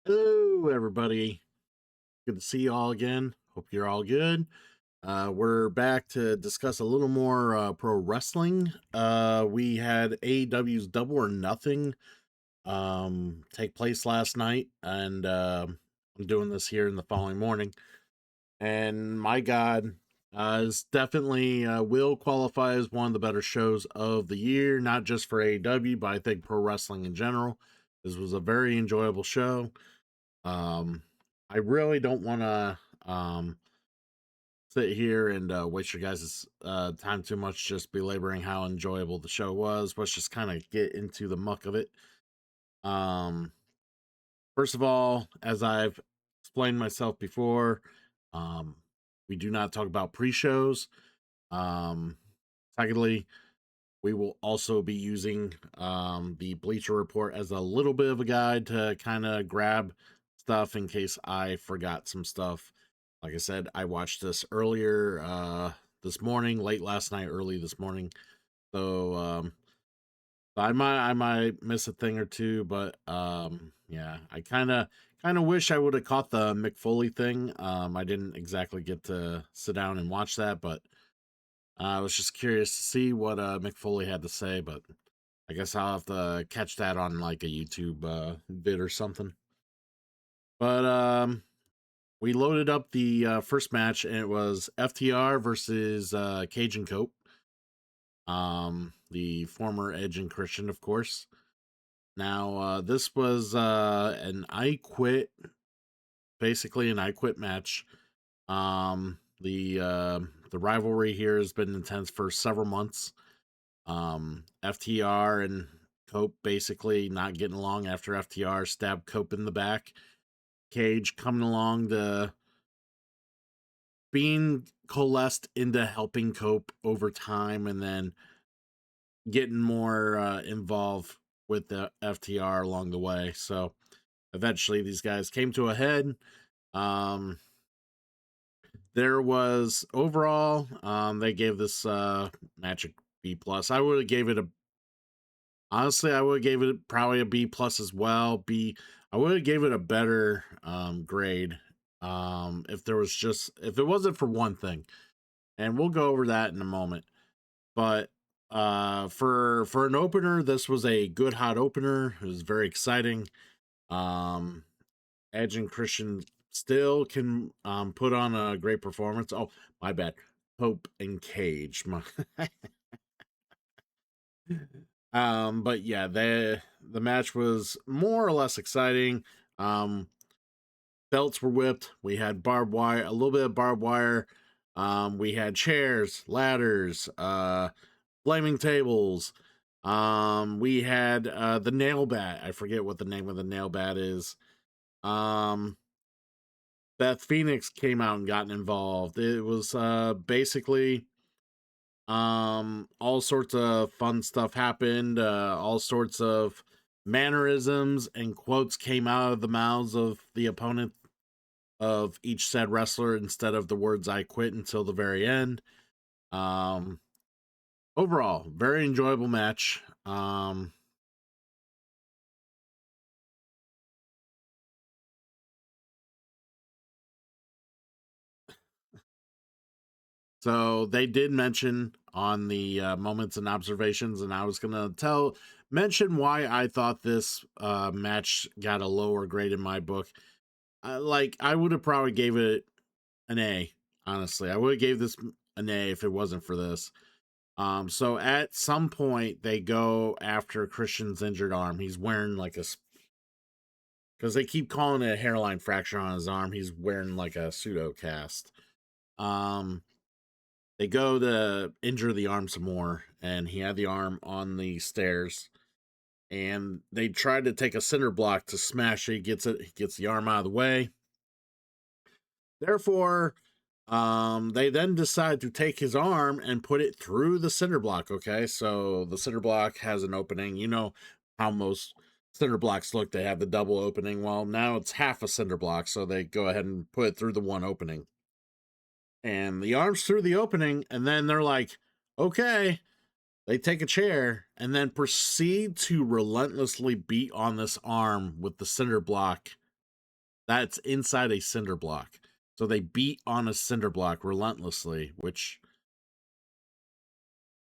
Hello, everybody. Good to see you all again. Hope you're all good. We're back to discuss a little more pro wrestling. We had AEW's Double or Nothing take place last night, and I'm doing this here in the following morning. And my God, is definitely will qualify as one of the better shows of the year, not just for AEW, but I think pro wrestling in general. This was a very enjoyable show. um, I really don't want to sit here and waste your guys' time too much, just belaboring how enjoyable the show was. Let's just kind of get into the muck of it. Um, First of all, as I've explained myself before, um, we do not talk about pre-shows. Um, Secondly, we will also be using the Bleacher Report as a little bit of a guide to kind of grab stuff in case I forgot some stuff. Like I said, I watched this earlier this morning, late last night, early this morning. So I might miss a thing or two, but yeah, I kind of wish I would have caught the McFoley thing. I didn't exactly get to sit down and watch that, but I was just curious to see what McFoley had to say, but I guess I'll have to catch that on like a YouTube vid or something. But we loaded up the first match, and it was FTR versus Cage and Cope. The former Edge and Christian, of course. Now, this was an I Quit, basically an I Quit match. The rivalry here has been intense for several months. FTR and Cope basically not getting along after FTR stabbed Cope in the back. Cage coming along to being coalesced into helping Cope over time, and then getting more involved with the FTR along the way. So eventually these guys came to a head. Um, there was overall, they gave this match a B plus. I would have gave it a Honestly, I would have gave it probably a B plus as well. I would have gave it a better grade if it wasn't for one thing, and we'll go over that in a moment. But for an opener, this was a good hot opener. It was very exciting. Um, Edge and Christian still can put on a great performance. Oh, my bad. Hope and Cage. But yeah, the match was more or less exciting. Um, Belts were whipped. We had barbed wire, a little bit of barbed wire. We had chairs, ladders, flaming tables. We had the nail bat. I forget what the name of the nail bat is. Um, Beth Phoenix came out and got involved. It was basically all sorts of fun stuff happened. All sorts of mannerisms and quotes came out of the mouths of the opponent of each said wrestler instead of the words "I quit" until the very end. Um, Overall, very enjoyable match. So they did mention on the moments and observations, and I was gonna mention why I thought this match got a lower grade in my book. Like I would have probably gave it an A. Honestly, I would have gave this an A if it wasn't for this. So at some point they go after Christian's injured arm. He's wearing like because they keep calling it a hairline fracture on his arm. He's wearing like a pseudo cast. Um, they go to injure the arm some more, and he had the arm on the stairs. And they tried to take a cinder block to smash it. He gets the arm out of the way. Therefore, they then decide to take his arm and put it through the cinder block. Okay, so the cinder block has an opening. You know how most cinder blocks look, they have the double opening. Well, now it's half a cinder block, so they go ahead and put it through the one opening. And the arm's through the opening, and then they're like, okay. They take a chair and then proceed to relentlessly beat on this arm with the cinder block That's inside a cinder block. So they beat on a cinder block relentlessly, which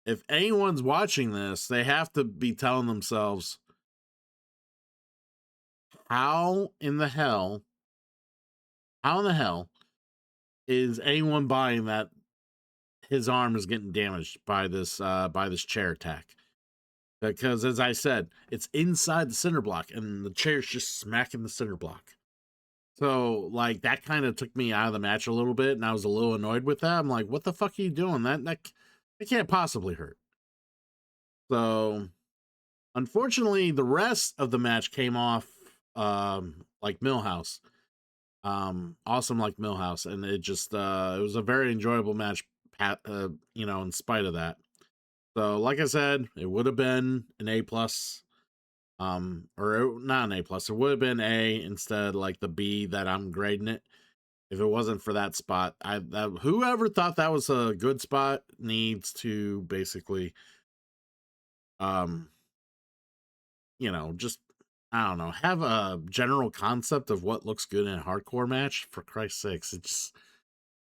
if anyone's watching this, they have to be telling themselves, how in the hell, how in the hell is anyone buying that his arm is getting damaged by this chair attack? Because as I said, it's inside the cinder block and the chair's just smacking the cinder block. So like that kind of took me out of the match a little bit, and I was a little annoyed with that. I'm like, what the fuck are you doing? That can't possibly hurt. So unfortunately, the rest of the match came off like Millhouse. Awesome like Millhouse, and it just it was a very enjoyable match, in spite of that. So like I said, it would have been an A plus, or not an A plus. It would have been A instead, like the B that I'm grading it. If it wasn't for that spot, whoever thought that was a good spot needs to basically, um, just I don't know, have a general concept of what looks good in a hardcore match. For Christ's sakes,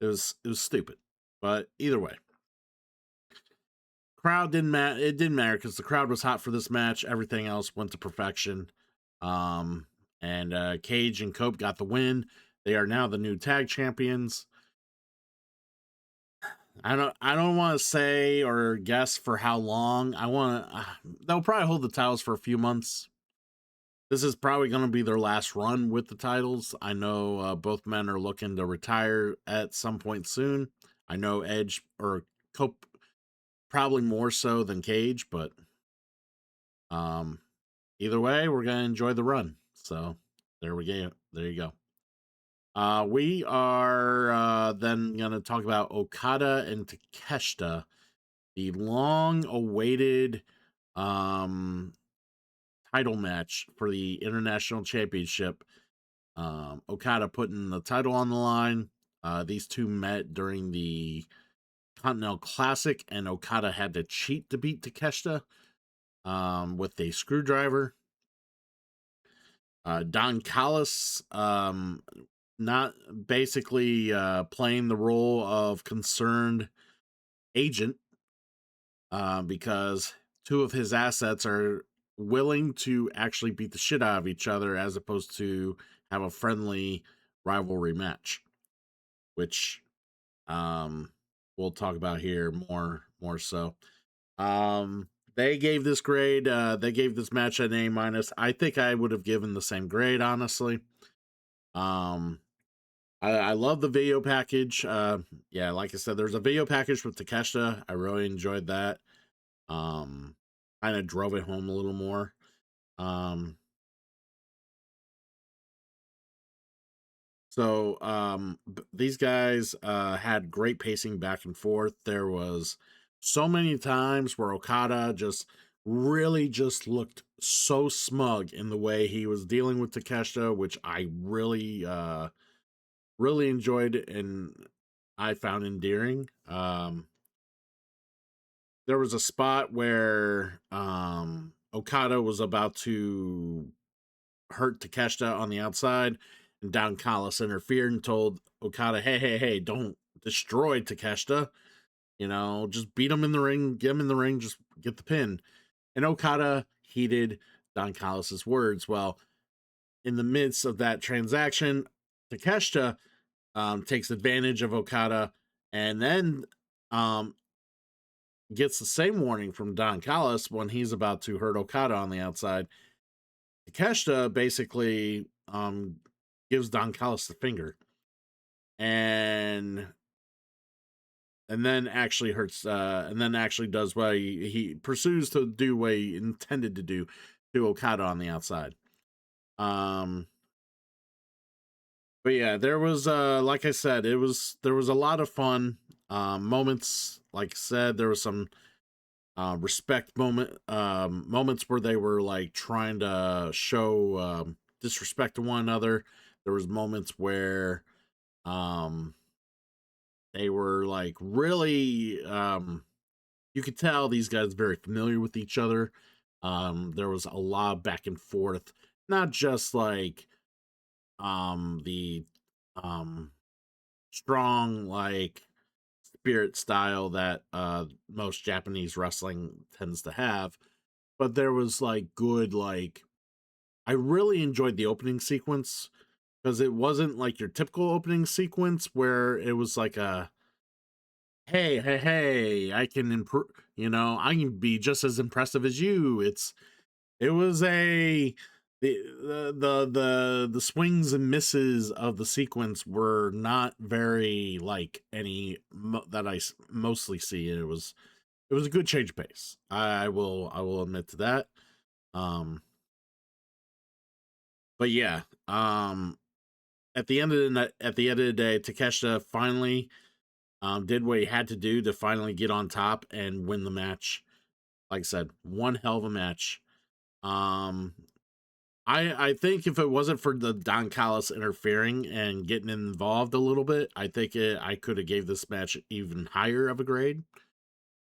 it was stupid. But either way, crowd didn't matter. It didn't matter because the crowd was hot for this match. Everything else went to perfection. Um, and Cage and Cope got the win. They are now the new tag champions. I don't want to say or guess for how long. They'll probably hold the titles for a few months. This is probably going to be their last run with the titles. I know both men are looking to retire at some point soon. I know Edge or Cope probably more so than Cage, but um, either way, we're going to enjoy the run. So there we go. There you go. We are then going to talk about Okada and Takeshita, the long-awaited um, title match for the International Championship. Okada putting the title on the line. These two met during the Continental Classic, and Okada had to cheat to beat Takeshita with a screwdriver. Don Callis not basically playing the role of concerned agent because two of his assets are willing to actually beat the shit out of each other as opposed to have a friendly rivalry match, which we'll talk about here more so. They gave this grade, they gave this match an A minus. I think I would have given the same grade, honestly. Um, I love the video package. Yeah, like I said, there's a video package with Takeshita. I really enjoyed that. Um, kind of drove it home a little more. Um, these guys had great pacing back and forth. There was so many times where Okada just really just looked so smug in the way he was dealing with Takeshita, which I really enjoyed and I found endearing. There was a spot where Okada was about to hurt Takeshita on the outside, and Don Callis interfered and told Okada, hey, don't destroy Takeshita. Just beat him in the ring, get him in the ring, just get the pin. And Okada heeded Don Callis' words. Well, in the midst of that transaction, Takeshita takes advantage of Okada and then um, gets the same warning from Don Callis when he's about to hurt Okada on the outside. Takeshita basically gives Don Callis the finger and then actually hurts and then actually does what he pursues to do what he intended to do to Okada on the outside. But yeah, there was like I said, there was a lot of fun moments. Like I said, there was some moments where they were like trying to show disrespect to one another. There was moments where um they were like really you could tell these guys very familiar with each other. There was a lot of back and forth, not just like the um strong like spirit style that most Japanese wrestling tends to have. But there was like good like I really enjoyed the opening sequence because it wasn't like your typical opening sequence where it was like a hey, I can improve, I can be just as impressive as you. It was a the swings and misses of the sequence were not very like that mostly see. It was a good change of pace. I will admit to that. Um, but yeah, at the end of the day, Takeshita finally did what he had to do to finally get on top and win the match. Like I said, one hell of a match. Um, I think if it wasn't for the Don Callis interfering and getting involved a little bit, I could have gave this match even higher of a grade,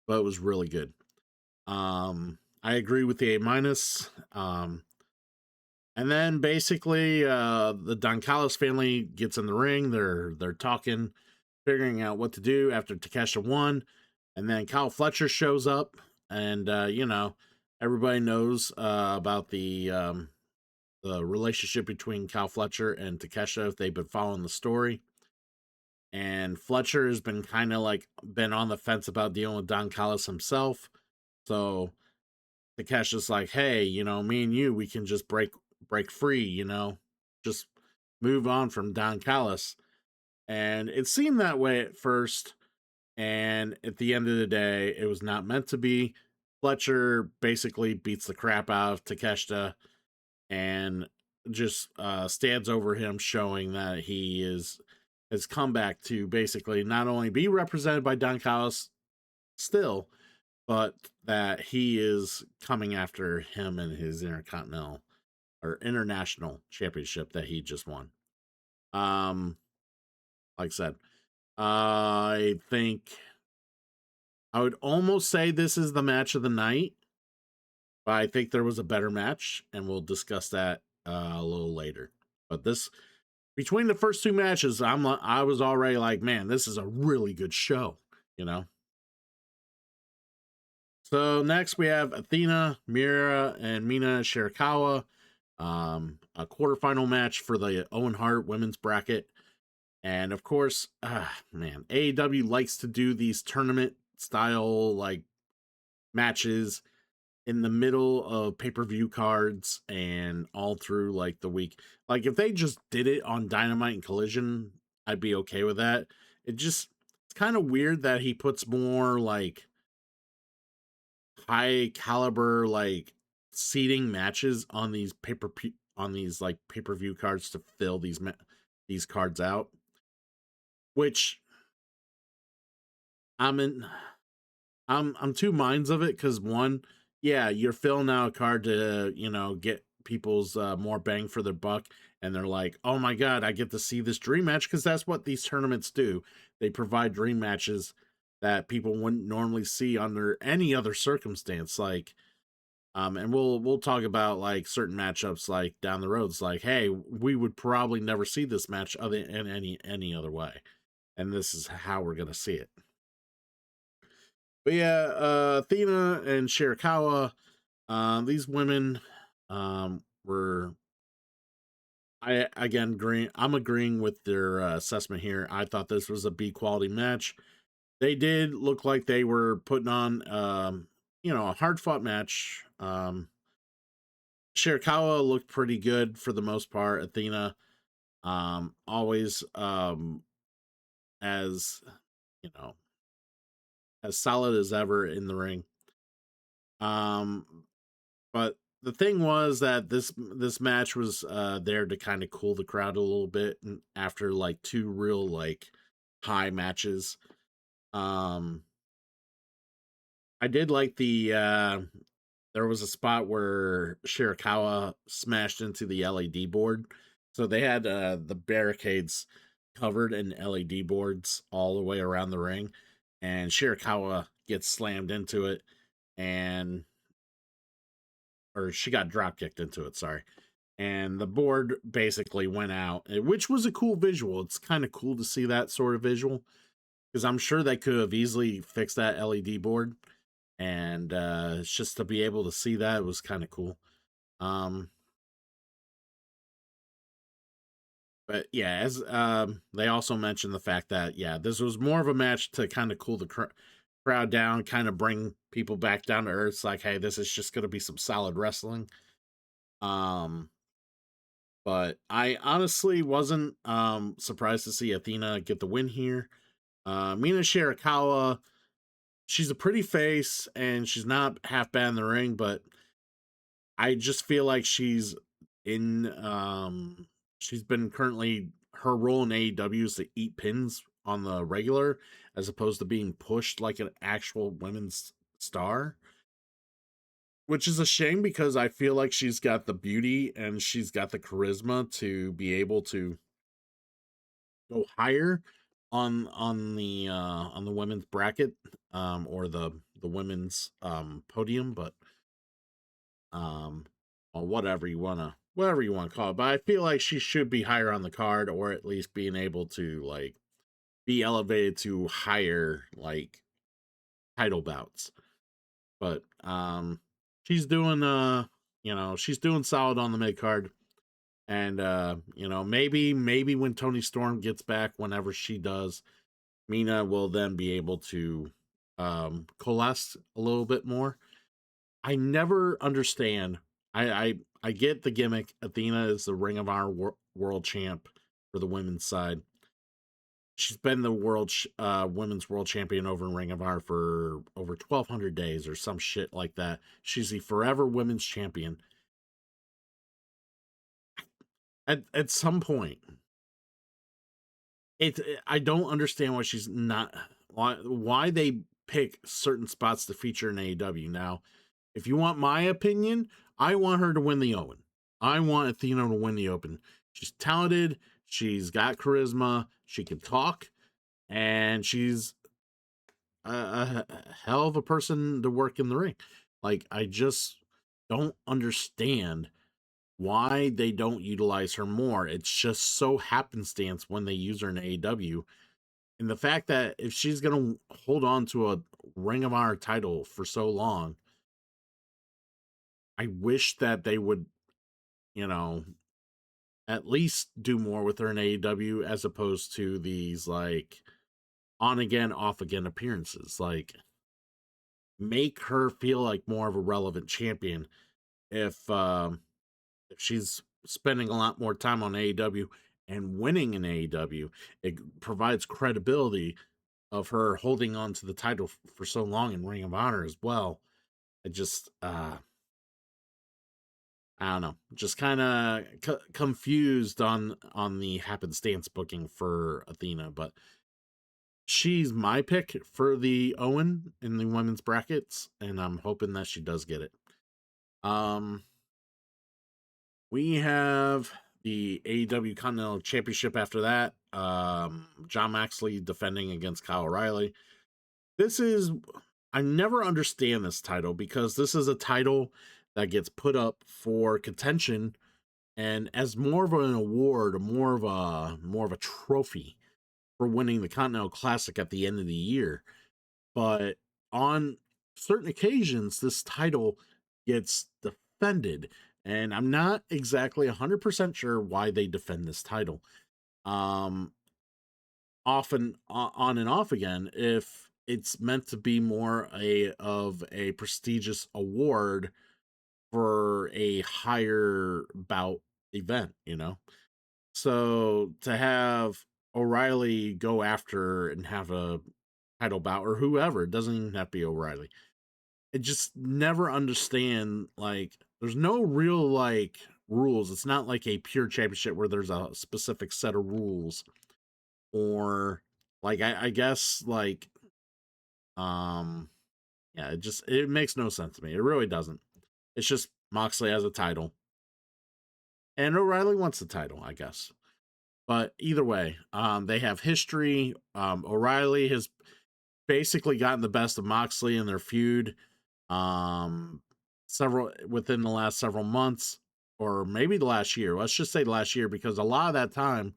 but it was really good. I agree with the A minus. And then basically, the Don Callis family gets in the ring. They're talking, figuring out what to do after Takesha won, and then Kyle Fletcher shows up, and everybody knows about the relationship between Kyle Fletcher and Takesha if they've been following the story. And Fletcher has been kind of like been on the fence about dealing with Don Callis himself. So Takesha's like, hey, me and you, we can just break free, just move on from Don Callis. And it seemed that way at first. And at the end of the day, it was not meant to be. Fletcher basically beats the crap out of Takeshita and just stands over him, showing that has come back to basically not only be represented by Don Callis still, but that he is coming after him and his intercontinental or international championship that he just won. Like I said, I think I would almost say this is the match of the night, but I think there was a better match, and we'll discuss that a little later. But this between the first two matches, I was already like, man, this is a really good show, you know. So next we have Athena, Mira, and Mina Shirakawa, a quarterfinal match for the Owen Hart women's bracket, and of course, man, AEW likes to do these tournament style like matches in the middle of pay-per-view cards and all through like the week. Like if they just did it on Dynamite and Collision, I'd be okay with that. It's kind of weird that he puts more like high caliber like seating matches on these like pay-per-view cards to fill these cards out, which I'm in I'm two minds of it because one, yeah, you're filling out a card to get people's more bang for their buck, and they're like, oh my god, I get to see this dream match because that's what these tournaments do. They provide dream matches that people wouldn't normally see under any other circumstance. Like, and we'll talk about like certain matchups like down the road. It's like, hey, we would probably never see this match other in any other way, and this is how we're gonna see it. But yeah, Athena and Shirakawa, these women were I again agreeing I'm agreeing with their assessment here. I thought this was a B quality match. They did look like they were putting on a hard fought match. Shirakawa looked pretty good for the most part. Athena always as you know as solid as ever in the ring. Um But the thing was that this match was there to kind of cool the crowd a little bit after like two real like high matches. Um I did like there was a spot where Shirakawa smashed into the LED board. So they had the barricades covered in LED boards all the way around the ring, and Shirakawa gets slammed into it, and or she got drop kicked into it, sorry. and the board basically went out, which was a cool visual. It's kind of cool to see that sort of visual because I'm sure they could have easily fixed that LED board, and just to be able to see that was kind of cool. Um, but yeah, as they also mentioned the fact that yeah, this was more of a match to kind of cool the crowd down, kind of bring people back down to earth. It's like, hey, this is just going to be some solid wrestling. Um, but I honestly wasn't surprised to see Athena get the win here. Mina Shirakawa, she's a pretty face and she's not half bad in the ring, but I just feel like in she's been currently her role in AEW is to eat pins on the regular as opposed to being pushed like an actual women's star. Which is a shame because I feel like she's got the beauty and she's got the charisma to be able to go higher on the women's bracket or the women's podium, but um or whatever you want to call it. But I feel like she should be higher on the card or at least being able to like be elevated to higher like title bouts. But she's doing she's doing solid on the mid card. And maybe when Tony Storm gets back, whenever she does, Mina will then be able to coalesce a little bit more. I never understand. I get the gimmick. Athena is the Ring of Honor world champ for the women's side. She's been the women's world champion over in Ring of Honor for over 1,200 days or some shit like that. She's the forever women's champion. At some point, it I don't understand why she's not why they pick certain spots to feature in AEW. Now, if you want my opinion, I want her to win the Owen. I want Athena to win the Open. She's talented, she's got charisma, she can talk, and she's a hell of a person to work in the ring. Like I just don't understand why they don't utilize her more. It's just so happenstance when they use her in AEW. And the fact that if she's going to hold on to a Ring of Honor title for so long, I wish that they would, you know, at least do more with her in AEW as opposed to these like on again, off again appearances. Like, make her feel like more of a relevant champion if she's spending a lot more time on AEW and winning in AEW. It provides credibility of her holding on to the title for so long in Ring of Honor as well. I just I don't know, just kind of confused on the happenstance booking for Athena, but she's my pick for the Owen in the women's brackets, and I'm hoping that she does get it. Um, we have the AEW Continental Championship after that. John Moxley defending against Kyle O'Reilly. This is I never understand this title because this is a title that gets put up for contention and as more of an award, more of a trophy for winning the Continental Classic at the end of the year. But on certain occasions, this title gets defended, and I'm not exactly 100% sure why they defend this title. Um, Often on and off again, if it's meant to be more of a prestigious award for a higher bout event, So to have O'Reilly go after and have a title bout or whoever, it doesn't even have to be O'Reilly. I just never understand like there's no real like rules. It's not like a pure championship where there's a specific set of rules or like I guess like um yeah, it makes no sense to me. It really doesn't. It's just Moxley has a title and O'Reilly wants the title, I guess. But either way, they have history. O'Reilly has basically gotten the best of Moxley in their feud. Several within the last several months. or maybe the last year. Let's just say last year, because a lot of that time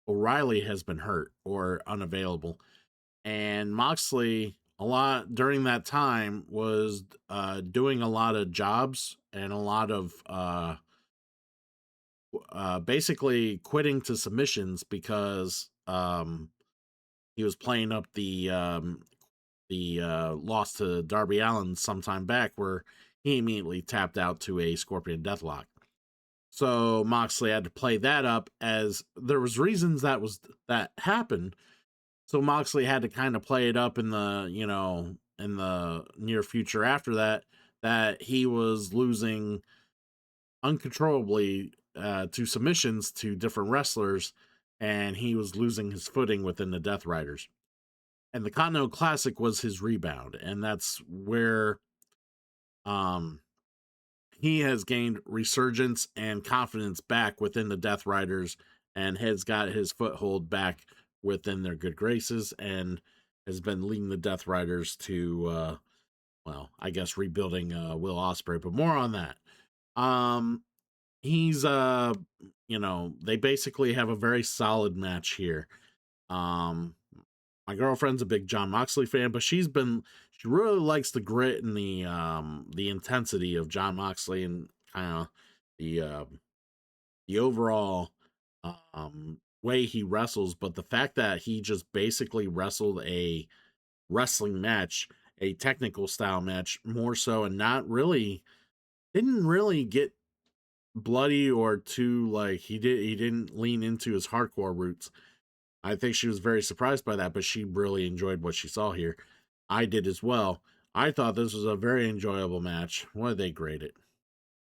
O'Reilly has been hurt or unavailable. And Moxley, a lot during that time, was doing a lot of jobs and a lot of basically quitting to submissions because he was playing up the loss to Darby Allin sometime back, where he immediately tapped out to a Scorpion Deathlock. So Moxley had to play that up, as there was reasons that happened. So Moxley had to kind of play it up in the, in the near future after that, that he was losing uncontrollably to submissions to different wrestlers, and he was losing his footing within the Death Riders. And the Continental Classic was his rebound, and that's where um he has gained resurgence and confidence back within the Death Riders, and has got his foothold back within their good graces, and has been leading the Death Riders to well, I guess rebuilding Will Ospreay, but more on that. Um he's they basically have a very solid match here. Um my girlfriend's a big John Moxley fan, but she really likes the grit and the intensity of John Moxley, and kind of the overall way he wrestles. But the fact that he just basically wrestled a wrestling match, a technical style match more so, and not really didn't really get bloody or too, like, he didn't lean into his hardcore roots. I think she was very surprised by that, but she really enjoyed what she saw here. I did as well. I thought this was a very enjoyable match. What did they grade it?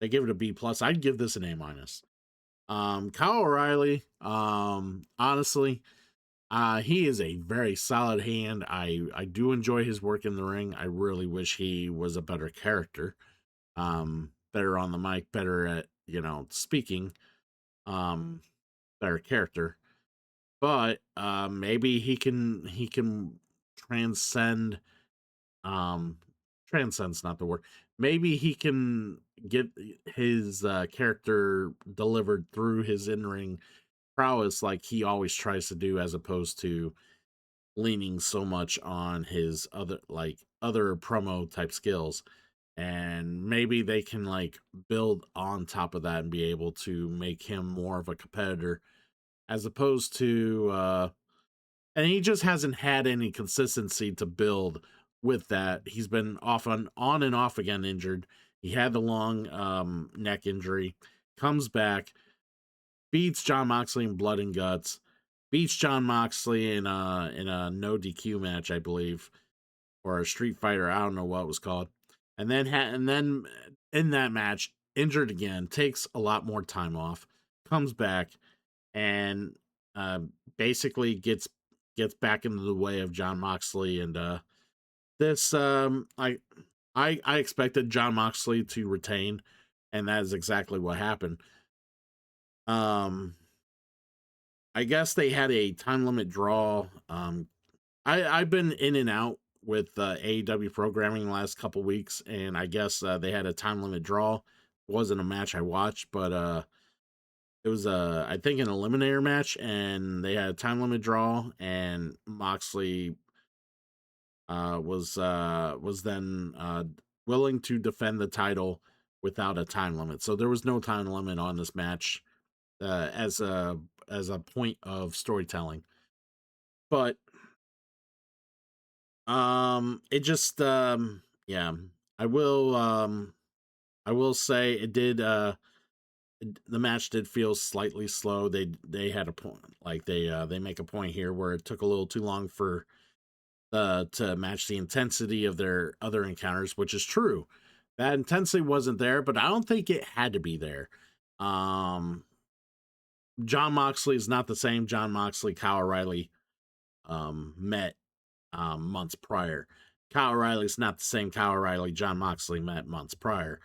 They give it a B plus. I'd give this an A minus. Kyle O'Reilly, honestly, he is a very solid hand. I do enjoy his work in the ring. I really wish he was a better character. Better on the mic, better at, speaking, um, better character. But maybe he can transcend, um transcend's not the word. Maybe he can get his character delivered through his in-ring prowess, like he always tries to do, as opposed to leaning so much on his other promo type skills. And maybe they can, like, build on top of that and be able to make him more of a competitor, as opposed to and he just hasn't had any consistency to build with that. He's been on and off again injured. He had the long neck injury, comes back, beats John Moxley in blood and guts, beats John Moxley in a no DQ match, I believe, or a Street Fighter. I don't know what it was called. And then in that match, injured again, takes a lot more time off, comes back, and uh, basically gets back into the way of John Moxley. And this I expected John Moxley to retain, and that is exactly what happened. Um, I guess they had a time limit draw. I've been in and out with AEW programming the last couple weeks, and I guess they had a time limit draw. It wasn't a match I watched, but it was I think an eliminator match, and they had a time limit draw, and Moxley was then willing to defend the title without a time limit. So there was no time limit on this match as a point of storytelling. But it just yeah, I will I will say it did the match did feel slightly slow. They had a point, like they make a point here where it took a little too long for to match the intensity of their other encounters, which is true. That intensity wasn't there, but I don't think it had to be there. Um, John Moxley is not the same John Moxley Kyle O'Reilly met months prior. Kyle O'Reilly's not the same Kyle O'Reilly John Moxley met months prior.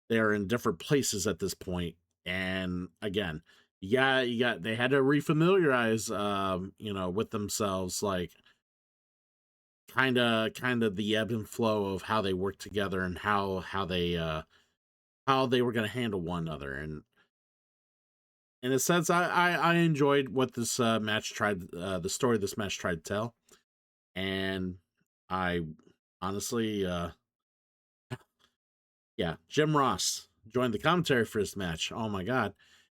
They're in different places at this point, and again, yeah, they had to refamiliarize, with themselves, like kind of the ebb and flow of how they work together, and how they how they were going to handle one another. And in a sense, I enjoyed what this match tried, the story this match tried to tell. And I honestly, yeah, Jim Ross joined the commentary for this match. Oh my God.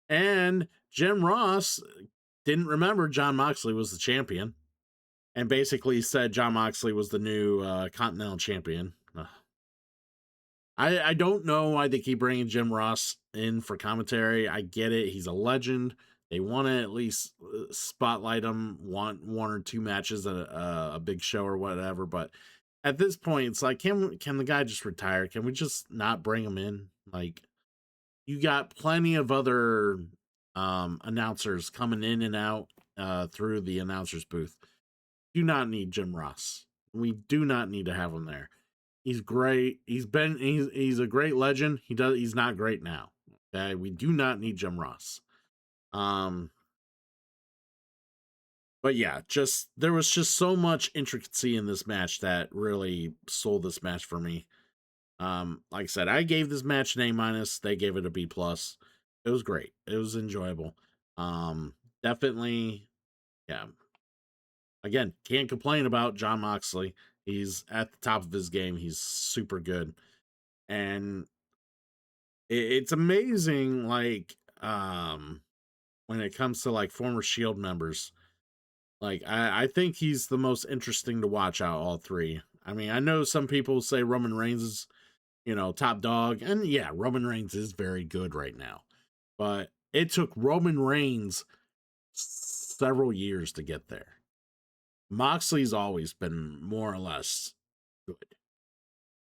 And Jim Ross didn't remember John Moxley was the champion and basically said John Moxley was the new Continental Champion. I don't know why they keep bringing Jim Ross in for commentary. I get it; he's a legend. They want to at least spotlight him one or two matches at a big show or whatever. But at this point, it's like, can the guy just retire? Can we just not bring him in? Like, you got plenty of other announcers coming in and out through the announcers booth. Do not need Jim Ross. We do not need to have him there. He's great. He's a great legend. He's not great now. Okay. We do not need Jim Ross. Um but yeah, just there was just so much intricacy in this match that really sold this match for me. Like I said, I gave this match an A minus. They gave it a B plus. It was great. It was enjoyable. Definitely, yeah. Again, can't complain about John Moxley. He's at the top of his game. He's super good. And it's amazing, like, when it comes to like former Shield members. Like, I think he's the most interesting to watch out all three. I mean, I know some people say Roman Reigns is, top dog, and yeah, Roman Reigns is very good right now. But it took Roman Reigns several years to get there. Moxley's always been more or less good,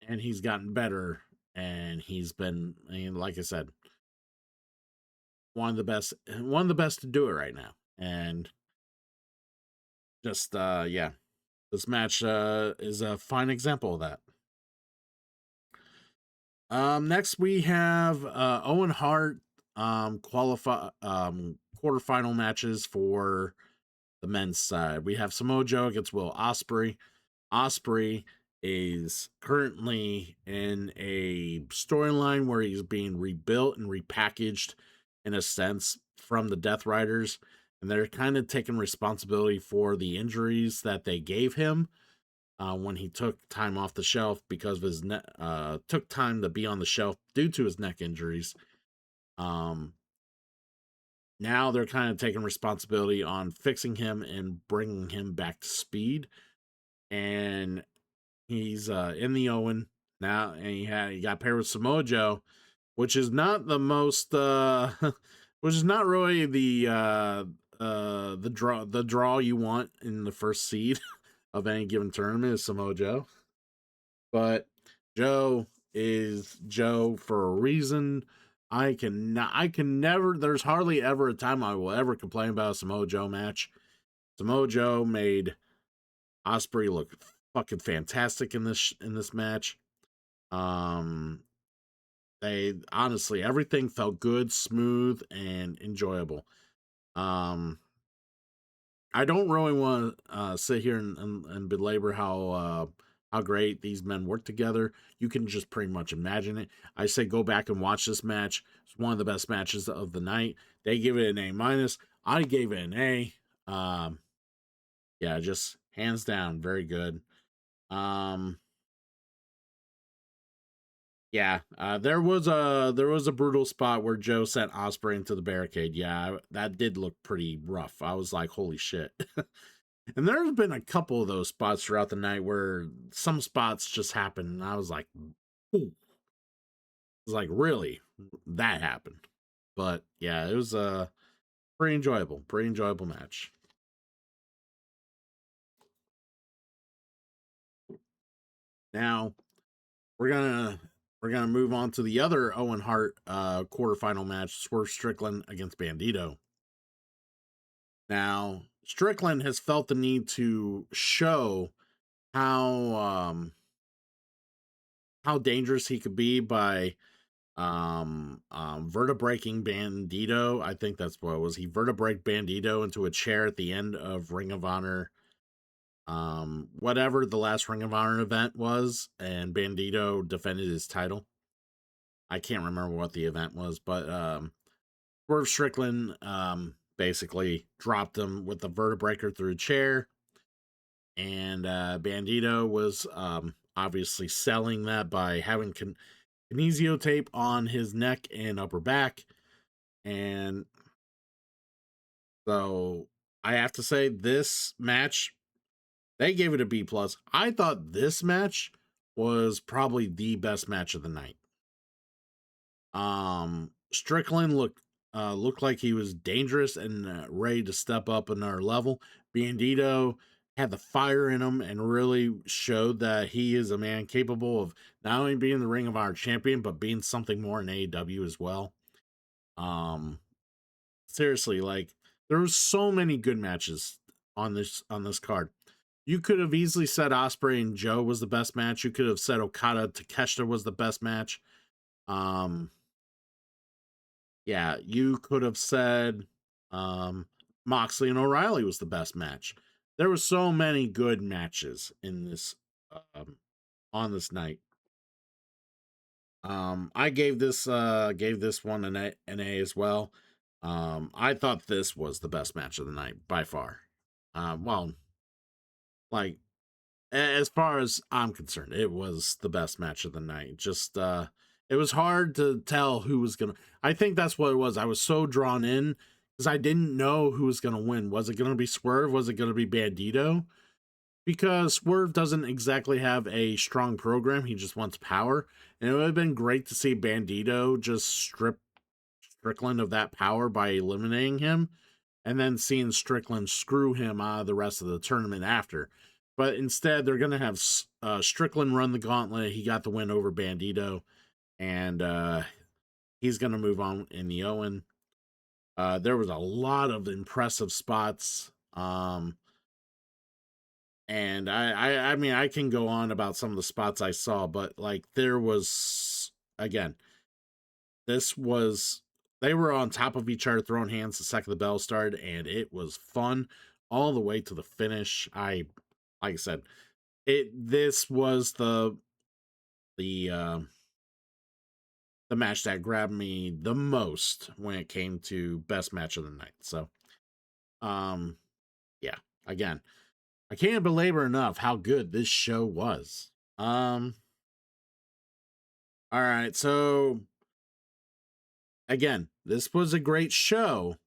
and he's gotten better, and he's been, I mean, like I said, one of the best to do it right now. And just yeah, this match is a fine example of that. Next we have Owen Hart qualify quarterfinal matches for the men's side. We have Samoa Joe against Will Ospreay. Ospreay is currently in a storyline where he's being rebuilt and repackaged in a sense from the Death Riders, and they're kind of taking responsibility for the injuries that they gave him when he took time off the shelf because of his took time to be on the shelf due to his neck injuries. Um, Now they're kind of taking responsibility on fixing him and bringing him back to speed, and he's in the Owen now, and he got paired with Samoa Joe, which is not the most which is not really the draw you want in the first seed of any given tournament is Samoa Joe. But Joe is Joe for a reason. I can never, there's hardly ever a time I will ever complain about a Samoa Joe match. Samoa Joe made Ospreay look fucking fantastic in this match. Um, they honestly, everything felt good, smooth, and enjoyable. Um, I don't really want to sit here and belabor how great these men work together. You can just pretty much imagine it. I say go back and watch this match. It's one of the best matches of the night. They give it an A minus. I gave it an A. Yeah, just hands down, very good. Um, Yeah, there was a brutal spot where Joe sent Osprey into the barricade. Yeah, that did look pretty rough. I was like, holy shit. And there's been a couple of those spots throughout the night where some spots just happened, and I was like, ooh. It was like, really, that happened. But yeah, it was a pretty enjoyable match. Now we're gonna we're gonna move on to the other Owen Hart quarterfinal match, Swerve Strickland against Bandito. Now, Strickland has felt the need to show how how dangerous he could be by vertebraking Bandito. I think that's what it was. He vertebrake Bandito into a chair at the end of Ring of Honor, whatever the last Ring of Honor event was, and Bandito defended his title. I can't remember what the event was, but Swerve Strickland basically dropped him with the vertebraker through a chair, and Bandito was obviously selling that by having kinesio tape on his neck and upper back, and so I have to say this match they gave it a B plus. I thought this match was probably the best match of the night. Strickland looked like he was dangerous and ready to step up another level. Bandito had the fire in him and really showed that he is a man capable of not only being the Ring of Honor champion but being something more in AEW as well. Um, Seriously, like there was so many good matches on this card. You could have easily said Osprey and Joe was the best match. You could have said Okada Takeshita was the best match. Um, yeah, you could have said um, Moxley and O'Reilly was the best match. There were so many good matches in this um, on this night. I gave this one an A as well. I thought this was the best match of the night by far. Well, like as far as I'm concerned, it was the best match of the night. Just it was hard to tell who was gonna. I think that's what it was. I was so drawn in because I didn't know who was gonna win. Was it gonna be Swerve? Was it gonna be Bandito? Because Swerve doesn't exactly have a strong program. He just wants power, and it would have been great to see Bandito just strip Strickland of that power by eliminating him, and then seeing Strickland screw him out of the rest of the tournament after. But instead, they're going to have Strickland run the gauntlet. He got the win over Bandito, and he's going to move on in the Owen. There was a lot of impressive spots. And I mean, I can go on about some of the spots I saw, but like there was, again, this was they were on top of each other throwing hands the second the bell started, and it was fun all the way to the finish. Like I said, this was the uh the match that grabbed me the most when it came to best match of the night. So um yeah, again, I can't belabor enough how good this show was. All right, so again, this was a great show.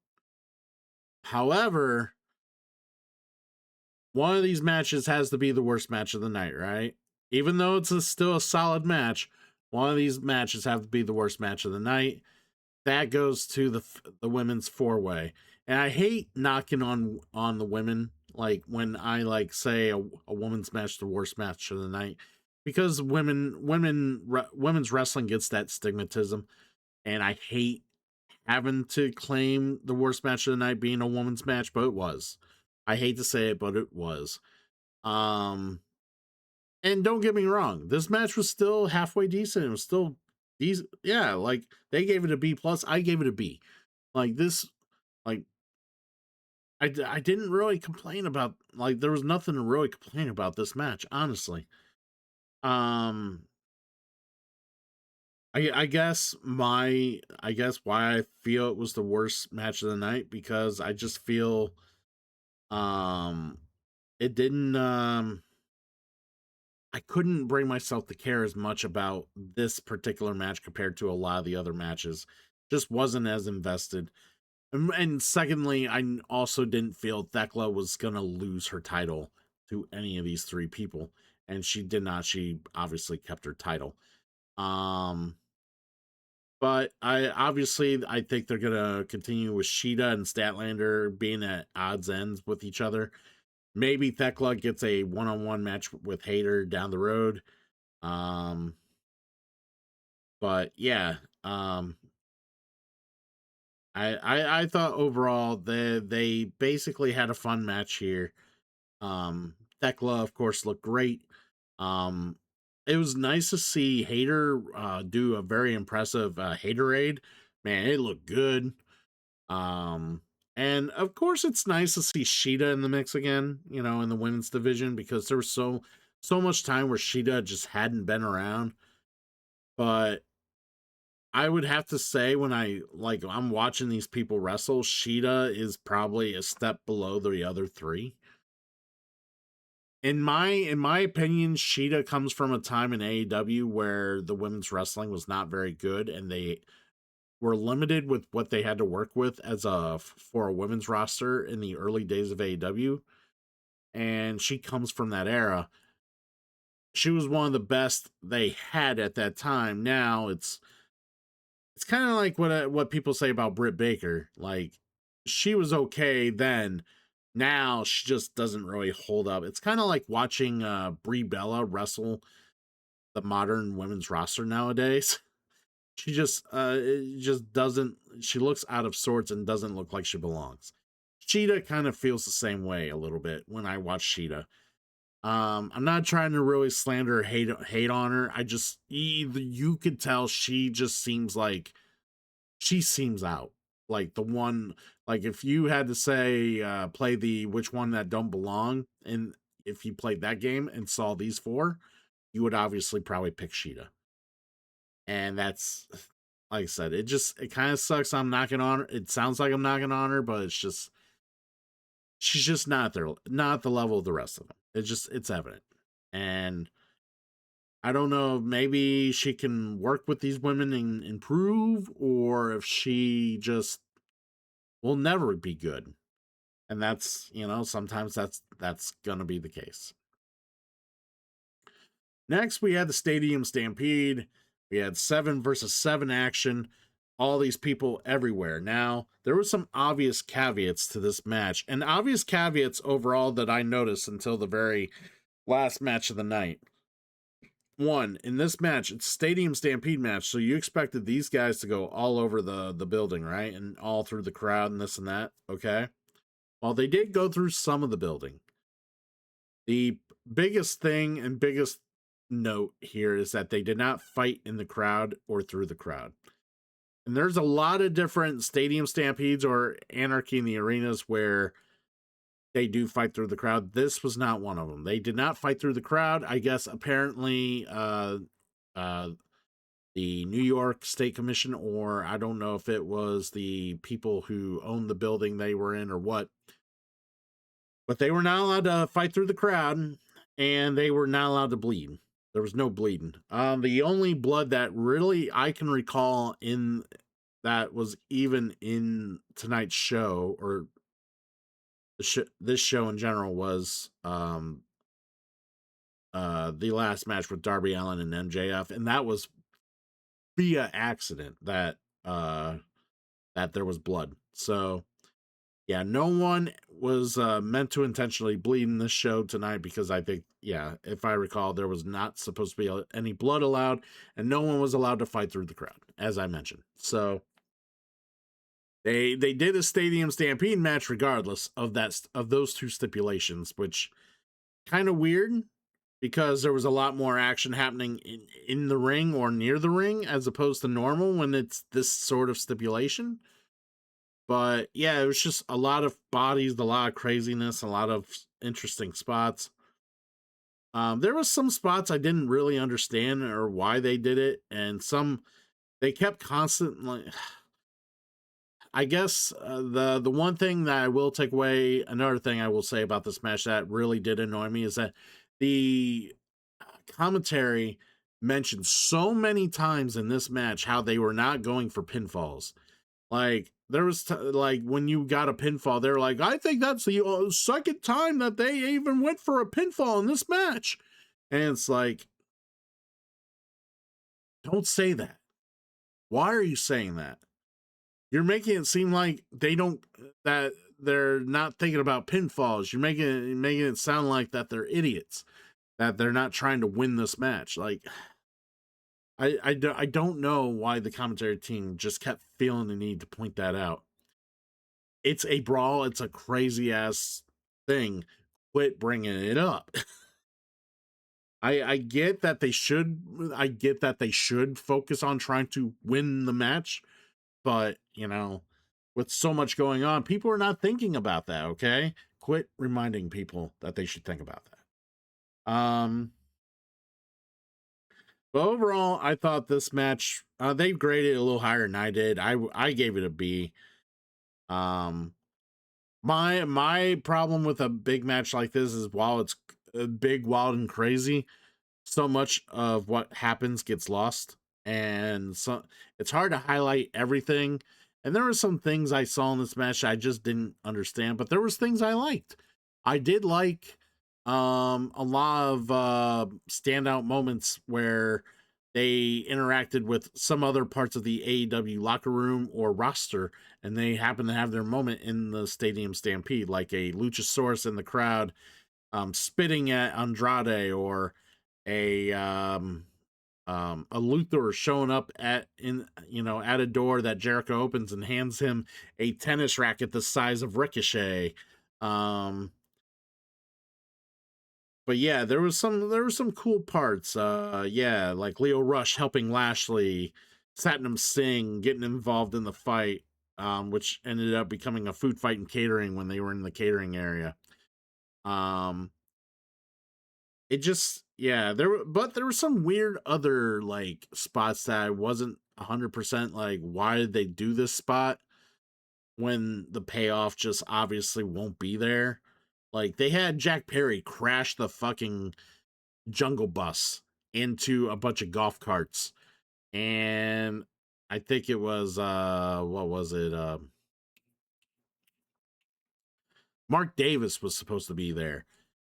However, one of these matches has to be the worst match of the night, right? Even though still a solid match, one of these matches have to be the worst match of the night. That goes to the women's four way, and I hate knocking on the women like when I like say a women's match the worst match of the night because women's wrestling gets that stigmatism, and I hate having to claim the worst match of the night being a woman's match, but it was. I hate to say it, but it was. Um, and don't get me wrong, this match was still halfway decent. It was still decent. Yeah, like they gave it a B plus. I gave it a B. Like this, like I didn't really complain about. Like there was nothing to really complain about this match, honestly. Um, I guess why I feel it was the worst match of the night because I just feel um it didn't I couldn't bring myself to care as much about this particular match compared to a lot of the other matches. Just wasn't as invested. And secondly, I also didn't feel Thekla was going to lose her title to any of these three people. And she did not. She obviously kept her title. Um, but I think they're gonna continue with Sheeta and Statlander being at odds ends with each other. Maybe Thekla gets a one-on-one match with Hayter down the road. Um, but yeah, I thought overall they basically had a fun match here. Thekla, of course, looked great. Um, it was nice to see Hayter do a very impressive Haterade. Man, it looked good. Um, and of course, it's nice to see Sheeta in the mix again. You know, in the women's division because there was so much time where Sheeta just hadn't been around. But I would have to say when I'm watching these people wrestle, Sheeta is probably a step below the other three. In my opinion, Sheeta comes from a time in AEW where the women's wrestling was not very good, and they were limited with what they had to work with for a women's roster in the early days of AEW. And she comes from that era. She was one of the best they had at that time. Now it's kind of like what people say about Britt Baker. Like, she was okay then. Now she just doesn't really hold up. It's kind of like watching Brie Bella wrestle the modern women's roster nowadays. She just it just doesn't. She looks out of sorts and doesn't look like she belongs. Sheeta kind of feels the same way a little bit when I watch Sheeta. I'm not trying to really slander or hate on her. I just you could tell she just seems like she seems out. Like the one, like if you had to say play the which one that don't belong, and if you played that game and saw these four, you would obviously probably pick Sheeta. And that's like I said, it kind of sucks. I'm knocking on her. It sounds like I'm knocking on her, but it's just she's just not at the level of the rest of them. It's evident. And I don't know, maybe she can work with these women and improve, or if she just will never be good. And that's, sometimes that's gonna be the case. Next, we had the Stadium Stampede. We had 7 versus 7 action. All these people everywhere. Now, there were some obvious caveats to this match, and obvious caveats overall that I noticed until the very last match of the night. One, in this match, it's Stadium Stampede match, so you expected these guys to go all over the building, right? And all through the crowd and this and that, okay? Well, they did go through some of the building. The biggest thing and biggest note here is that they did not fight in the crowd or through the crowd. And there's a lot of different stadium stampedes or anarchy in the arenas where they do fight through the crowd. This was not one of them. They did not fight through the crowd. I guess apparently uh, the New York State Commission, or I don't know if it was the people who owned the building they were in or what, but they were not allowed to fight through the crowd, and they were not allowed to bleed. There was no bleeding. The only blood that really I can recall in that was even in tonight's show or this show in general was the last match with Darby Allin and MJF, and that was via accident that there was blood. So yeah, no one was meant to intentionally bleed in this show tonight because I think, yeah, if I recall, there was not supposed to be any blood allowed, and no one was allowed to fight through the crowd, as I mentioned. So they did a stadium stampede match regardless of those two stipulations, which kind of weird because there was a lot more action happening in the ring or near the ring as opposed to normal when it's this sort of stipulation. But yeah, it was just a lot of bodies, a lot of craziness, a lot of interesting spots. There was some spots I didn't really understand or why they did it, and some they kept constantly. I guess the one thing that I will take away, another thing I will say about this match that really did annoy me is that the commentary mentioned so many times in this match how they were not going for pinfalls. Like there was like when you got a pinfall, they're like, I think that's the second time that they even went for a pinfall in this match, and it's like, don't say that. Why are you saying that? You're making it seem like that they're not thinking about pinfalls. You're making it sound like that they're idiots, that they're not trying to win this match. Like I don't know why the commentary team just kept feeling the need to point that out. It's a brawl. It's a crazy ass thing. Quit bringing it up. I get that they should. I get that they should focus on trying to win the match, but with so much going on, people are not thinking about that. Okay, quit reminding people that they should think about that. But overall, I thought this match, they graded it a little higher than I did. I gave it a B. Um, my problem with a big match like this is while it's big, wild, and crazy, so much of what happens gets lost, and so it's hard to highlight everything. And there were some things I saw in this match I just didn't understand, but there was things I liked. I did like a lot of standout moments where they interacted with some other parts of the AEW locker room or roster, and they happened to have their moment in the Stadium Stampede, like a Luchasaurus in the crowd spitting at Andrade, or a Luthor showing up at a door that Jericho opens and hands him a tennis racket the size of Ricochet. Um, but yeah, there was some cool parts. Yeah, like Leo Rush helping Lashley, Satnam Singh getting involved in the fight, which ended up becoming a food fight and catering when they were in the catering area. Um, it just yeah, there were some weird other like spots that I wasn't 100% like why did they do this spot when the payoff just obviously won't be there. Like they had Jack Perry crash the fucking jungle bus into a bunch of golf carts, and I think it was what was it? Mark Davis was supposed to be there,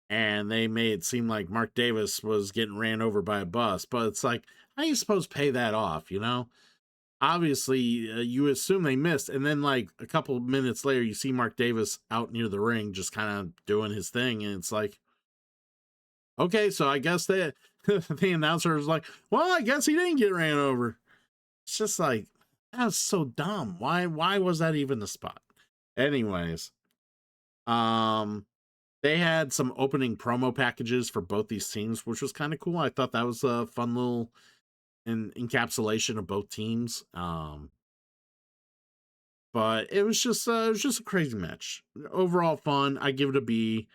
and they made it seem like Mark Davis was getting ran over by a bus. But it's like, how you supposed to pay that off, you know? Obviously, you assume they missed, and then like a couple minutes later, you see Mark Davis out near the ring, just kind of doing his thing, and it's like, okay, so I guess they, the announcer was like, well, I guess he didn't get ran over. It's just like that was so dumb. Why was that even the spot? Anyways, um, they had some opening promo packages for both these teams, which was kind of cool. I thought that was a fun little encapsulation of both teams. But it was just a crazy match. Overall fun. I give it a B.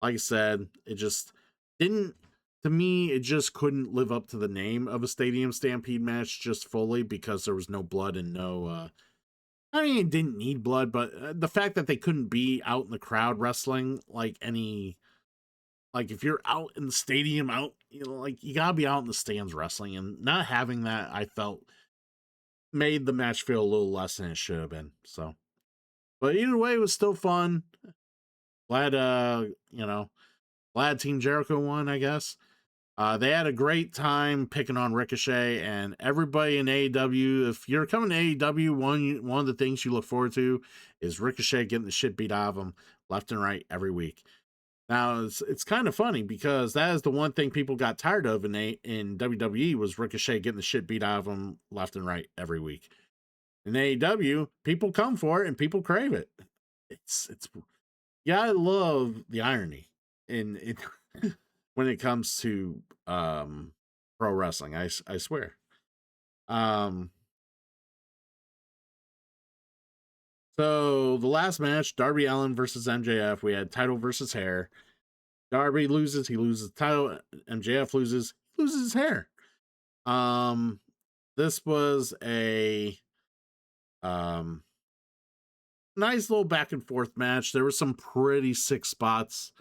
Like I said, it just didn't to me, it just couldn't live up to the name of a Stadium Stampede match just fully because there was no blood and no I mean, it didn't need blood, but the fact that they couldn't be out in the crowd wrestling like any like if you're out in the stadium out like you gotta be out in the stands wrestling, and not having that I felt made the match feel a little less than it should have been. So but either way, it was still fun. Glad glad Team Jericho won, I guess. They had a great time picking on Ricochet, and everybody in AEW. If you're coming to AEW, one of the things you look forward to is Ricochet getting the shit beat out of him left and right every week. Now it's kind of funny because that is the one thing people got tired of in WWE was Ricochet getting the shit beat out of him left and right every week. In AEW, people come for it and people crave it. It's yeah, I love the irony in it when it comes to pro wrestling. I swear. Um, so the last match, Darby Allin versus MJF. We had title versus hair. Darby loses, he loses the title. MJF loses, he loses his hair. Um, this was a um nice little back and forth match. There were some pretty sick spots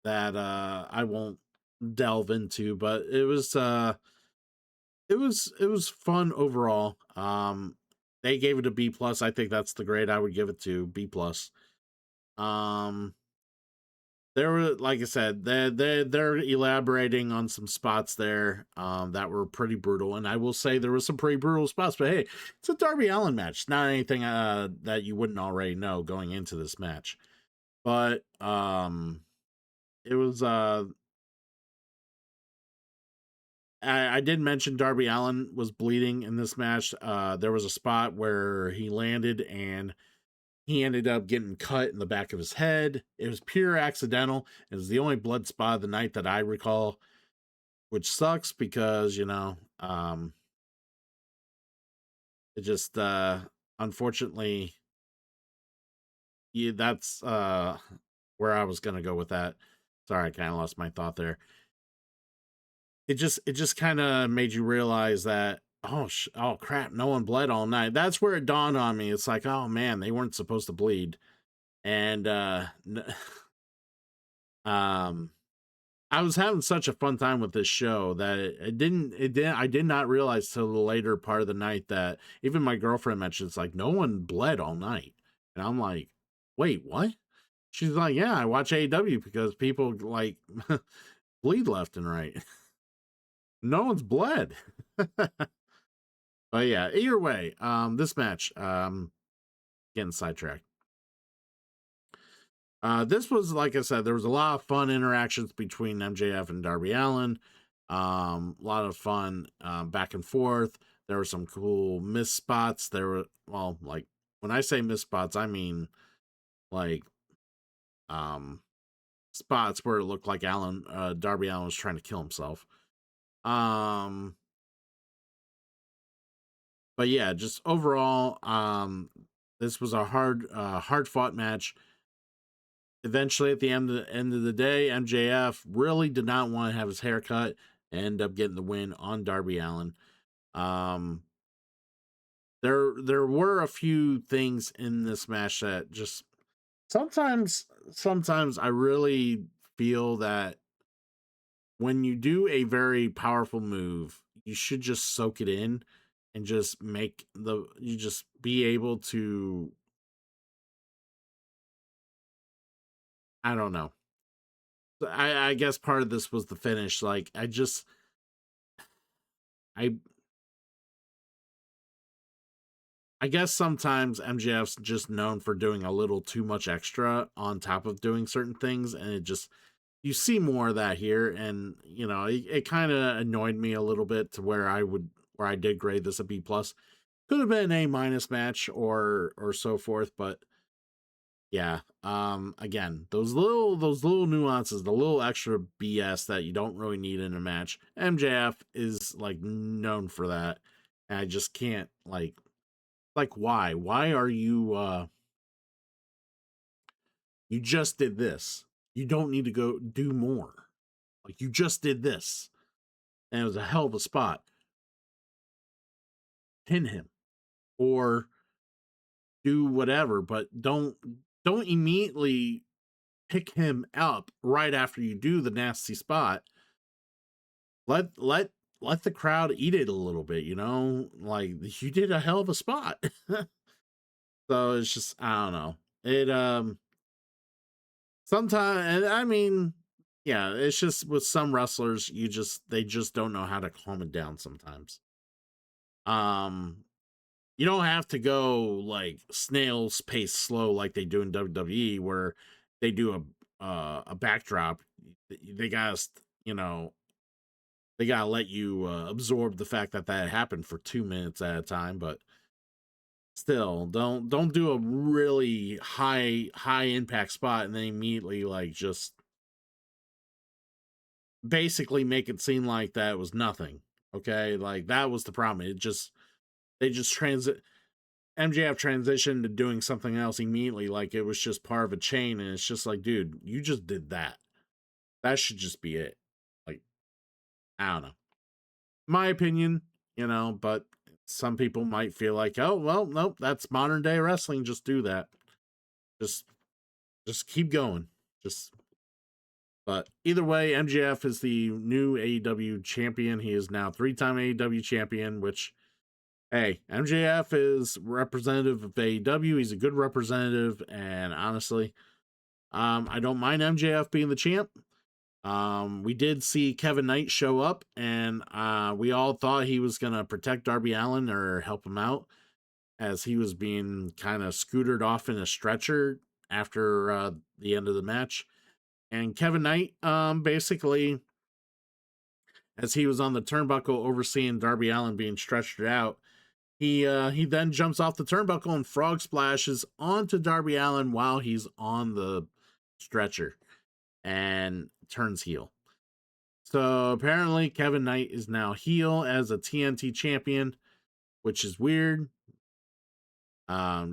that I won't delve into, but it was fun overall. They gave it a B plus. I think that's the grade I would give it to, B plus. Um, there were, like I said, they're elaborating on some spots there that were pretty brutal, and I will say there was some pretty brutal spots. But hey, it's a Darby Allin match. It's not anything that you wouldn't already know going into this match. But it was I did mention Darby Allin was bleeding in this match. There was a spot where he landed and he ended up getting cut in the back of his head. It was pure accidental. It was the only blood spot of the night that I recall, which sucks because, it just unfortunately yeah, that's where I was gonna go with that. Sorry, I kind of lost my thought there. it just kind of made you realize that, oh crap, no one bled all night. That's where it dawned on me. It's like, oh man, they weren't supposed to bleed. And um I was having such a fun time with this show that it didn't I did not realize till the later part of the night that even my girlfriend mentioned, it's like no one bled all night. And I'm like, wait, what? She's like, yeah, I watch AEW because people like bleed left and right. No one's bled. But yeah, either way, this match, getting sidetracked. This was, like I said, there was a lot of fun interactions between MJF and Darby Allin. A lot of fun back and forth. There were some cool miss spots. There were, well, like when I say miss spots, I mean like um spots where it looked like Darby Allin was trying to kill himself. Um, but yeah, just overall, this was a hard fought match. Eventually, at the end of the day, MJF really did not want to have his hair cut and end up getting the win on Darby Allin. Um, there were a few things in this match that just sometimes I really feel that when you do a very powerful move, you should just soak it in and just you just be able to, I don't know. I guess part of this was the finish. Like I I guess sometimes MJF's just known for doing a little too much extra on top of doing certain things, and it just you see more of that here, and it kind of annoyed me a little bit to where I did grade this a B plus. Could have been an A minus match or so forth, but yeah. Again, those little nuances, the little extra BS that you don't really need in a match. MJF is like known for that, and I just can't like why? Why are you just did this. You don't need to go do more. Like you just did this. And it was a hell of a spot. Pin him or do whatever, but don't immediately pick him up right after you do the nasty spot. Let the crowd eat it a little bit, Like you did a hell of a spot. So it's just I don't know. It sometimes, and I mean, yeah, it's just with some wrestlers, they just don't know how to calm it down sometimes. Um, you don't have to go like snail's pace slow like they do in WWE, where they do a backdrop. They gotta, you know, they gotta let you absorb the fact that that happened for 2 minutes at a time. But still, don't do a really high impact spot and then immediately like just basically make it seem like that was nothing. Okay, like that was the problem. They just transit MJF transitioned to doing something else immediately, like it was just part of a chain, and it's just like, dude, you just did that. That should just be it. Like, I don't know. My opinion, but some people might feel like, oh well, nope, that's modern day wrestling. Just do that. Just just keep going. Just But either way, MJF is the new AEW champion. He is now 3-time AEW champion, which, hey, MJF is representative of AEW. He's a good representative, and honestly, I don't mind MJF being the champ. We did see Kevin Knight show up, and we all thought he was going to protect Darby Allin or help him out as he was being kind of scootered off in a stretcher after the end of the match. And Kevin Knight, basically, as he was on the turnbuckle overseeing Darby Allin being stretched out, he then jumps off the turnbuckle and frog splashes onto Darby Allin while he's on the stretcher and turns heel. So apparently Kevin Knight is now heel as a TNT champion, which is weird.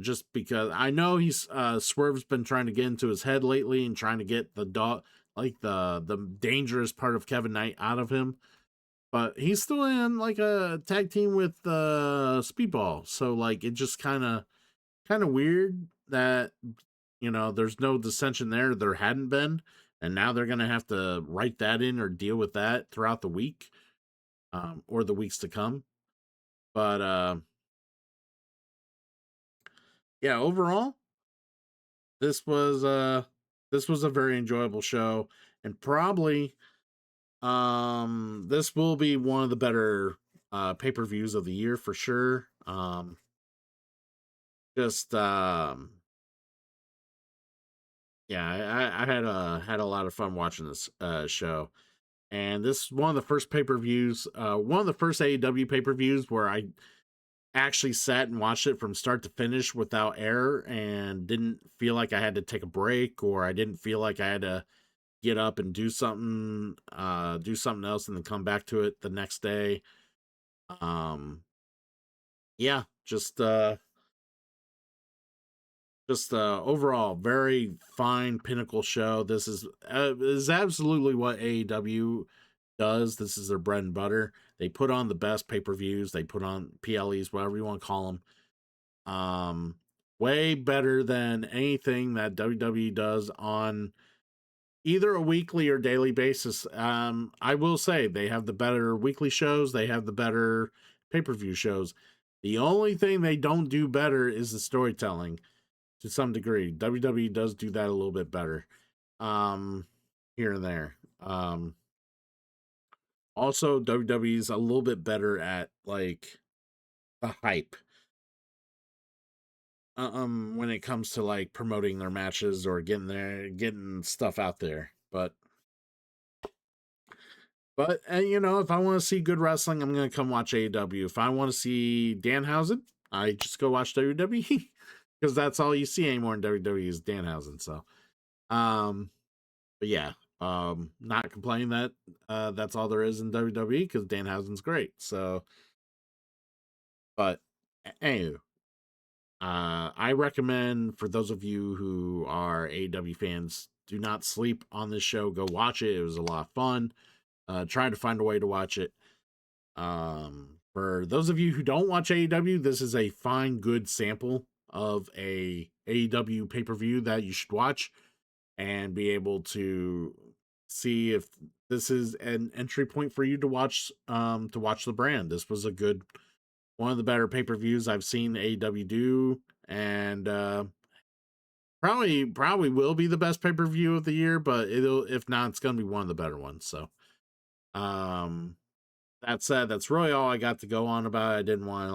Just because I know he's Swerve's been trying to get into his head lately and trying to get the dangerous part of Kevin Knight out of him. but he's still in like a tag team with Speedball. So like it just kind of weird that there's no dissension there. There hadn't been, and now they're gonna have to write that in or deal with that throughout the week, or the weeks to come. But yeah, overall, this was uh this was a very enjoyable show, and probably this will be one of the better pay-per-views of the year for sure. Just Yeah, I had a lot of fun watching this show. And this is one of the first pay-per-views, one of the first AEW pay-per-views where I actually sat and watched it from start to finish without error and didn't feel like I had to take a break, or I didn't feel like I had to get up and do something else and then come back to it the next day. Um yeah, just overall very fine pinnacle show. This is absolutely what AEW does. This is their bread and butter. They put on the best pay-per-views, they put on PLEs, whatever you want to call them. Way better than anything that WWE does on either a weekly or daily basis. I will say they have the better weekly shows, they have the better pay-per-view shows. The only thing they don't do better is the storytelling to some degree. WWE does do that a little bit better. Um Here and there. Also WWE is a little bit better at like the hype, when it comes to like promoting their matches or getting stuff out there. But if I want to see good wrestling, I'm gonna come watch AEW. If I want to see Danhausen, I just go watch WWE because that's all you see anymore in WWE is Danhausen. So, um, but yeah, not complaining that that's all there is in WWE because Danhausen's great. So, but anyway, I recommend for those of you who are AEW fans, do not sleep on this show. Go watch it. It was a lot of fun. Try to find a way to watch it. For those of you who don't watch AEW, this is a fine, good sample of a AEW pay per view that you should watch and be able to see if this is an entry point for you to watch the brand. This was a good one of the better pay per views I've seen AEW do, and probably will be the best pay per view of the year. But it'll if not, it's gonna be one of the better ones. So, um, that said, that's really all I got to go on about. I didn't want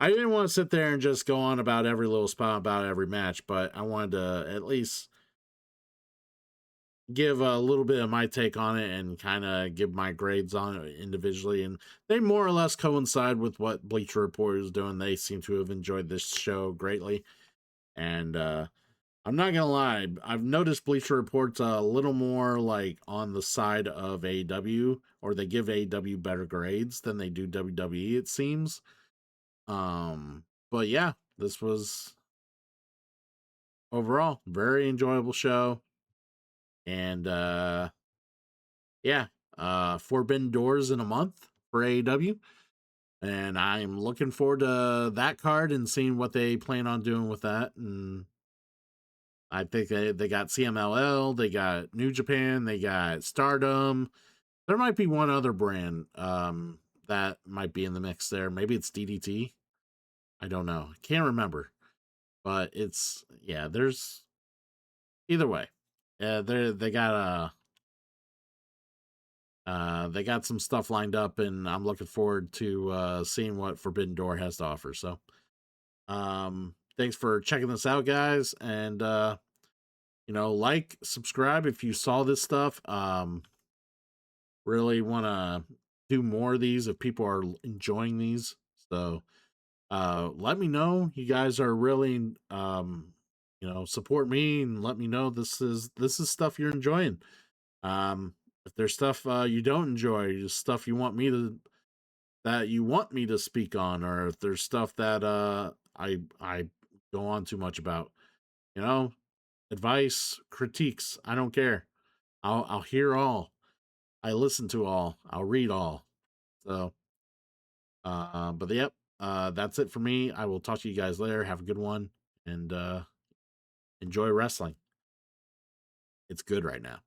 to sit there and just go on about every little spot about every match, but I wanted to at least give a little bit of my take on it and kind of give my grades on it individually. And they more or less coincide with what Bleacher Report is doing. They seem to have enjoyed this show greatly. And I'm not gonna lie, I've noticed Bleacher Report's a little more like on the side of AEW, or they give AEW better grades than they do WWE, it seems. But yeah, this was overall very enjoyable show. And yeah, Forbidden Doors in a month for AEW. And I'm looking forward to that card and seeing what they plan on doing with that. And I think they got CMLL, they got New Japan, they got Stardom. There might be one other brand that might be in the mix there. Maybe it's DDT. I don't know. Can't remember. But it's yeah, there's either way. Yeah, they got some stuff lined up, and I'm looking forward to seeing what Forbidden Door has to offer. So thanks for checking this out, guys, and like, subscribe if you saw this stuff. Really want to do more of these if people are enjoying these. So let me know you guys are really support me and let me know this is stuff you're enjoying. If there's stuff you don't enjoy, just stuff you want me to speak on, or if there's stuff that I go on too much about, you know advice, critiques, I don't care. I'll hear all. I listen to all. I'll read all. So, but yep, that's it for me. I will talk to you guys later. Have a good one and enjoy wrestling. It's good right now.